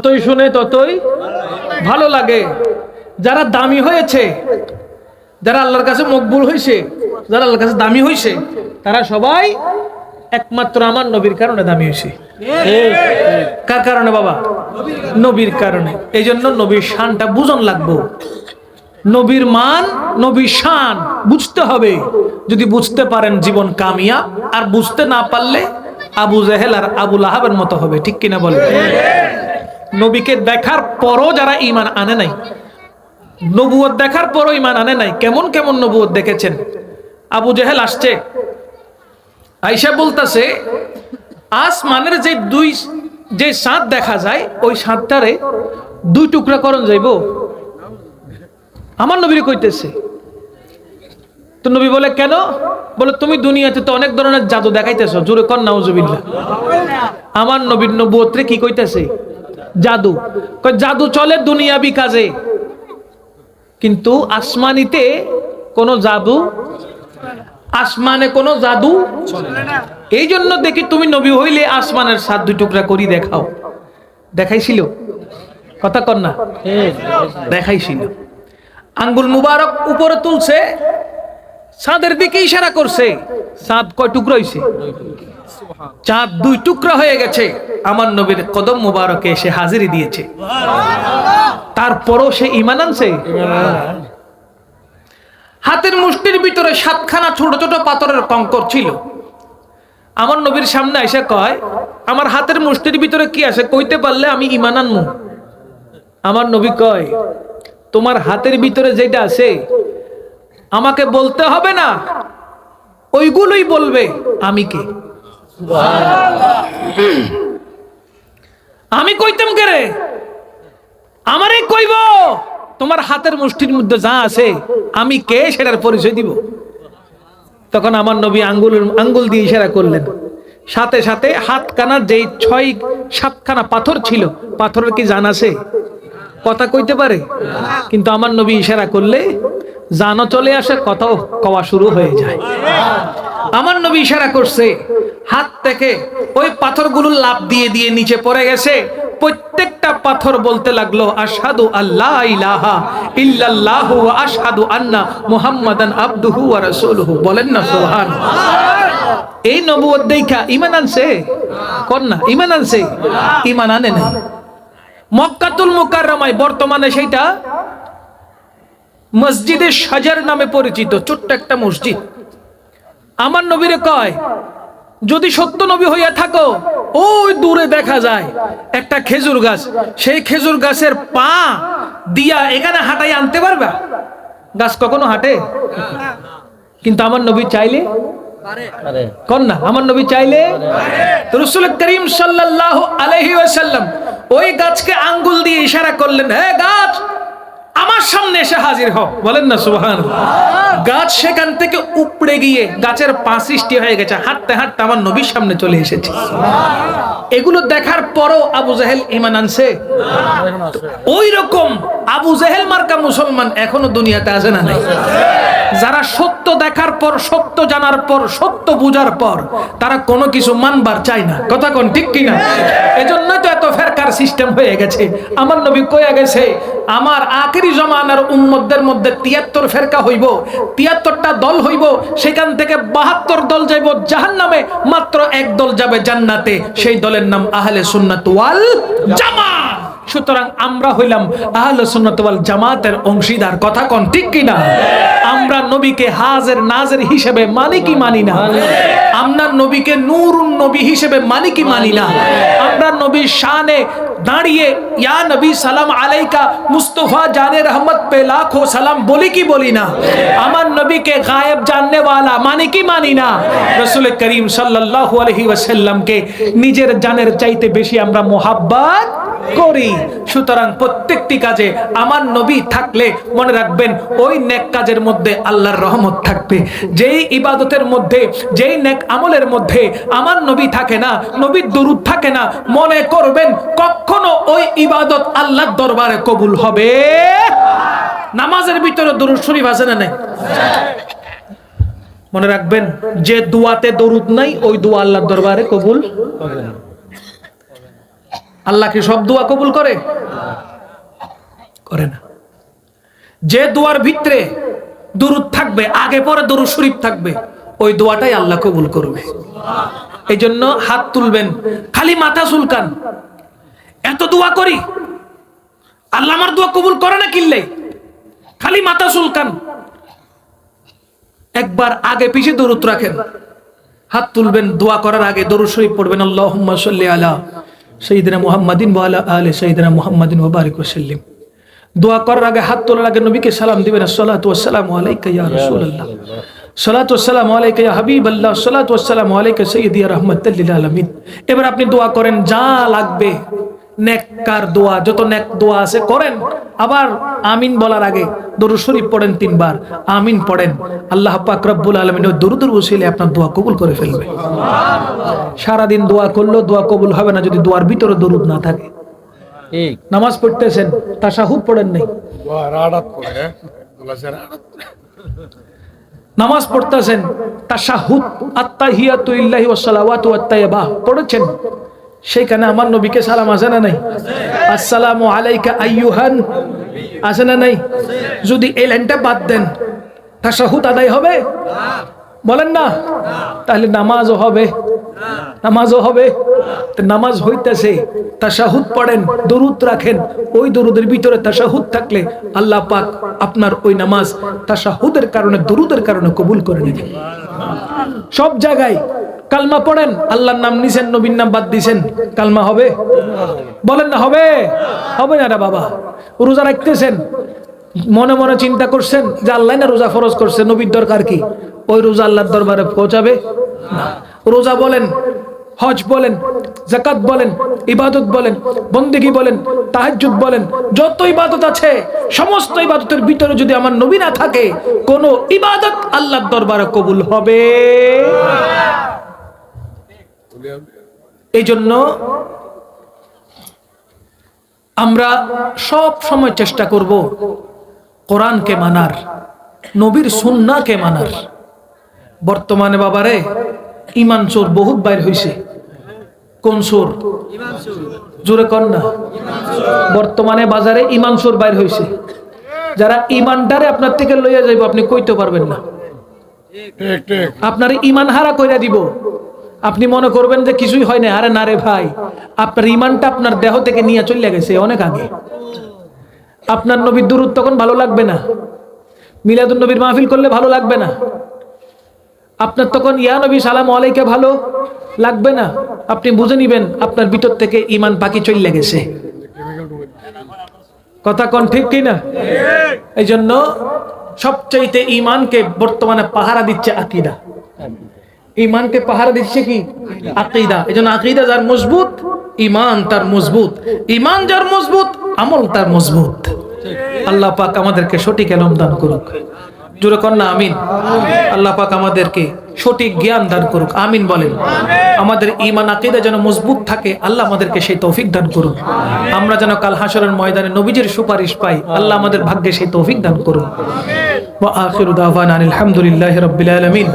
যতই শুনে ততই ভালো লাগে। যারা দামি হয়েছে, যারা আল্লাহর কাছে মকবুল হয়েছে, যারা আল্লাহর কাছে দামি হয়েছে, তারা সবাই একমাত্র আমার নবীর কারণে দামি হয়েছে। কার কারণে বাবা? নবীর কারণে। এই জন্য নবীর শানটা বুঝন লাগবো। নবীর মান, নবীর শান বুঝতে হবে। যদি বুঝতে পারেন জীবন কামিয়াব, আর বুঝতে না পারলে আবু জেহেল আর আবু লাহাবের মতো হবে। ঠিক কিনা বলে? নবীকে দেখার পরও যারা ঈমান আনে নাই, নবুয়ত দেখার পরও ঈমান আনে নাই, কেমন কেমন নবুয়ত দেখেছেন। আবু জেহেল আসছে, আয়েশা বলতাছে আসমানের যে চাঁদ দেখা যায়, ওই চাঁদটারে 2 টুকরা করন যাইব। আমার নবীরে কইতেছে। তো নবী বলে কেন? বলে তুমি দুনিয়াতে তো অনেক ধরনের জাদু দেখাইতেছো, জোরে কর নাউজুবিল্লাহ। আমার নবীর নবুয়তরে কি কইতেছে? জাদু। কয় জাদু চলে দুনিয়াবি কাজে, কিন্তু আসমানিতে কোন জাদু, আসমানে কোন জাদু চলে না। এই জন্য দেখি তুমি নবী হইলে আসমানের 7 টুকরা করি দেখাও। দেখাইছিল? কথা কর না। দেখাইছিল। আঙ্গুল মুবারক উপরে তুলছে, চাঁদের দিকে ইশারা করছে। চাঁদ কয় টুকরা হইছে? চাঁদ 2 টুকরা হয়ে গেছে। আমার নবীর কদম মুবারকে এসে হাজিরি দিয়েছে। তারপরও সে ঈমান আনছে। হাতের মুষ্টির ভিতরে 7খানা ছোট ছোট পাথরের কঙ্কর ছিল। আমার নবীর সামনে এসে কয়, আমার হাতের মুষ্টির ভিতরে কি আছে কইতে পারলে আমি ঈমান আনমু। আমার নবী কয়, তোমার হাতের ভিতরে যেটা আছে আমাকে বলতে হবে না, ওইগুলোই বলবে আমি কে। আমি কইতাম কে রে? আমারে কইব তোমার হাতের মুষ্টির মধ্যে যা আছে আমি কে সেটার পরিচয় দিব। তখন আমার নবী আঙ্গুল দিয়ে ইশারা করলেন। সাথে সাথে হাতখানার যেই 6-7খানা পাথর ছিল, পাথরের কি জান আছে? কথা কইতে পারে? কিন্তু আমার নবী ইশারা করলে জানও চলে আসে, কথাও কওয়া শুরু হয়ে যায়। আমার নবী ইশারা করছে, হাত থেকে ওই পাথরগুলো লাফ দিয়ে দিয়ে নিচে পড়ে গেছে। প্রত্যেকটা পাথর বলতে লাগলো আশহাদু আল্লা ইলাহা ইল্লাল্লাহু ওয়া আশহাদু আন্না মুহাম্মাদান আবদুহু ওয়া রাসূলুহু। বলেন না সুবহানাল্লাহ। এই নবুয়ত দেখা ঈমান আনছে? কোন না ঈমান আনছে? ঈমান আনে নাই। মক্কাতুল মুকাররমায় বর্তমানে সেটা মসজিদে সাজার নামে পরিচিত, ছোট্ট একটা মসজিদ। আমার নবীরে কয়, যদি সত্য নবী হইয়া থাকো, ওই দূরে দেখা যায় একটা খেজুর গাছ, সেই খেজুর গাছের পা দিয়া এখানে হাঁটাই আনতে পারবা? গাছ কখনো হাঁটে? কিন্তু আমার নবী চাইলে কোন না, আমার নবী চাইলে রাসূল করিম সাল্লাল্লাহু আলাইহি ওয়াসাল্লাম ওই গাছকে আঙ্গুল দিয়ে ইশারা করলেন, হে গাছ আমার সামনে এসে হাজির হও। বলেন না সুবহানাল্লাহ। গাছ সেখান থেকে উপড়ে গিয়ে গাছের পা সৃষ্টি হয়ে গেছে, হাঁটতে হাঁটতে আমার নবীর সামনে চলে এসেছে। এগুলো দেখার পরও আবু জেহেল ঈমান আনছে? ওই রকম আবু জেহেল মার্কা মুসলমান এখনো দুনিয়াতে আছে না নাই? যারা সত্য দেখার পর, সত্য জানার পর, সত্য বুঝার পর তারা কোনো কিছু মানবার চায় না। কথা কোন ঠিক কিনা? এজন্যই তো এত ফেরকার সিস্টেম হয়ে গেছে। আমার নবী কইয়া গেছে, আমার আখিরি জমানার উম্মতদের মধ্যে 73 ফেরকা হইব, 73টা দল হইব, সেখান থেকে 72 দল যাইব জাহান্নামে, মাত্র 1 দল যাবে জান্নাতে। সেই দলের নাম আহলে সুন্নাত ওয়াল জামাত। সুতরাং আমরা হইলাম আহলে সুন্নাত ওয়াল জামাতের অংশীদার। কথা কোন ঠিক কিনা? আমরা নবীকে হাজির নাজির হিসেবে মানি কি মানি না? আমরা নবীকে নূরুন নবী হিসেবে মানি কি মানি না? আমরা নবীর শানে দাঁড়িয়ে ইয়া নবী সালাম আলাইকা মুস্তাফা জানে রহমত পে লাখো সালাম বলি কি বলি না? আমার নবীকে গায়েব জাননে ওয়ালা মানি কি মানি না? রাসূল করিম সাল্লাল্লাহু আলাইহি ওয়াসাল্লামকে নিজের জানের চাইতে বেশি আমরা মুহাব্বত করি। সুতরাং প্রত্যেকটি কাজে আমার নবী থাকলে মনে রাখবেন ওই নেক কাজের মধ্যে আল্লাহর রহমত থাকবে। যেই ইবাদতের মধ্যে, যেই নেক আমলের মধ্যে আমার নবী থাকে না, নবীর দরুদ থাকে না, মনে করবেন কখনো ওই ইবাদত আল্লাহর দরবারে কবুল হবে। নামাজের ভিতরে দরুদ শরীফ আছে না নাই? মনে রাখবেন, যে দোয়াতে দরুদ নাই ওই দোয়া আল্লাহর দরবারে কবুল হবে না। আল্লাহ কি সব দোয়া কবুল করে? করে না। যে দোয়ার ভিতরে দুরূদ থাকবে, আগে পরে দরুদ শরীফ থাকবে, ওই দোয়াটাই আল্লাহ কবুল করবে। এই জন্য হাত তুলবেন, খালি মাথা চুলকান, এত দোয়া করি আল্লাহ আমার দোয়া কবুল করে না কিনলে, খালি মাথা চুলকান। একবার আগে পিছে দরুদ রাখেন, হাত তুলবেন, দোয়া করার আগে দরুদ শরীফ পড়বেন, আল্লাহুম্মা সাল্লি আলা সাইয়্যিদিনা মুহাম্মাদিন ওয়া আলা আলি সাইয়্যিদিনা মুহাম্মাদিন ওয়া বারিক ওয়া সাল্লিম। দোয়া করার আগে, হাত তোলার আগে নবীকে সালাম দিবেন, আসসালাতু ওয়াসসালামু আলাইকা ইয়া রাসূলুল্লাহ, সালাতু ওয়াসসালামু আলাইকা ইয়া হাবিবাল্লাহ, সালাতু ওয়াসসালামু আলাইকা সাইয়্যিদি ইয়া রাহমাতাল লিল আলামিন। এবার আপনি দোয়া করেন, যা লাগবে নেককার দোয়া, যত নেক দোয়া আছে করেন। আবার আমিন বলার আগে দরুদ শরীফ পড়েন 3 বার, আমিন পড়েন। আল্লাহ পাক রব্বুল আলামিন ওই দরুদের ওসিলায় আপনার দোয়া কবুল করে ফেলবে। সারা দিন দোয়া করলেও দোয়া কবুল হবে না যদি দোয়ার ভিতরে দরুদ না থাকে। নামাজ পড়তেছেন, তাশাহুদ পড়েন নাই, নামাজ পড়তেছেন, তাশাহুদ আত্তাহিয়াতু লিল্লাহি ওয়াস সালাওয়াতু ওয়াত তাইয়্যিবাহ পড়েছেন, সেখানে আমার নবীকে সালাম আছে না নাই? আসসালামু আলাইকা আইয়ুহান, আছে না নাই? যদি এই লাইনটা বাদ দেন, তাশাহুদ আদায় হবে? বলেন না, তাহলে নামাজও হবে, নামাজও হবে। নামাজ হইতেছে, তাশাহুদ পড়েন, দরুদ রাখেন, ওই দরুদের ভিতরে তাশাহুদ থাকলে আল্লাহ পাক আপনার ওই নামাজ তাশাহুদের কারণে, দরুদের কারণে কবুল করে নেবেন। সব জায়গায় কালমা পড়েন, আল্লাহর নাম নিছেন, নবীর নাম বাদ দিছেন, কালমা হবে? বলেন না হবে? হবে না রে বাবা। রোজা রাখতেছেন, মনে মনে চিন্তা করছেন যে আল্লাহ না রোজা ফরজ করছে, নবীর দরকার কি? ওই রোজা আল্লাহর দরবারে পৌঁছাবে না। রোজা বলেন, হজ বলেন, যাকাত বলেন, ইবাদত বলেন, বন্দেগী বলেন, তাহাজ্জুদ বলেন, যত ইবাদত আছে সমস্ত ইবাদতের ভিতরে যদি আমার নবী না থাকে, কোন ইবাদত আল্লাহর দরবারে কবুল হবে? এই জন্য আমরা সব সময় চেষ্টা করব কোরআনকে মানার, নবীর সুন্নাহকে মানার। বর্তমানে বাবারে ঈমান চোর বহুত বাইর হইছে। কোন চোর? জোরে কর না। বর্তমানে বাজারে ঈমান চোর বাইর হইছে, যারা ঈমানটারে আপনার থেকে লইয়া যাইব, আপনি কইতে পারবেন না। আপনার ঈমান হারা কইরা দিব, আপনি মনে করবেন যে কিছুই হয় না। আরে না রে ভাই, আপনার ঈমানটা আপনার দেহ থেকে নিয়ে চলে গেছে অনেক আগে। আপনার নবীর দুরূদ তখন ভালো লাগবে না, মিলাদুন নবীর মাহফিল করলে ভালো লাগবে না, আপনার তখন ইয়া নবী সালাম আলাইকা ভালো লাগবে না। আপনি বুঝে নিবেন আপনার ভিতর থেকে ঈমান পাখি চলে গেছে। কথা কোন ঠিক কিনা? এই জন্য সবচাইতে ঈমানকে বর্তমানে পাহারা দিচ্ছে আকীদা। ঈমানকে পাহারা দিচ্ছে কি? আকীদা। এই জন্য আকীদা যার মজবুত, ঈমান তার মজবুত। ঈমান যার মজবুত, আমল তার মজবুত। আল্লাহ পাক আমাদেরকে সঠিক ইলম দান করুক। জোরে কর না আমিন। আল্লাহ পাক আমাদেরকে সঠিক জ্ঞান দান করুক, আমিন বলেন। আমাদের ঈমান আকীদা যেন মজবুত থাকে, আল্লাহ আমাদেরকে সেই তৌফিক দান করুন। আমরা যেন কাল হাশরের ময়দানে নবীজির সুপারিশ পাই, আল্লাহ আমাদের ভাগ্যে সেই তৌফিক দান করুন। ওয়া আখিরু দাওয়ানা আলহামদুলিল্লাহি রাব্বিল আলামিন।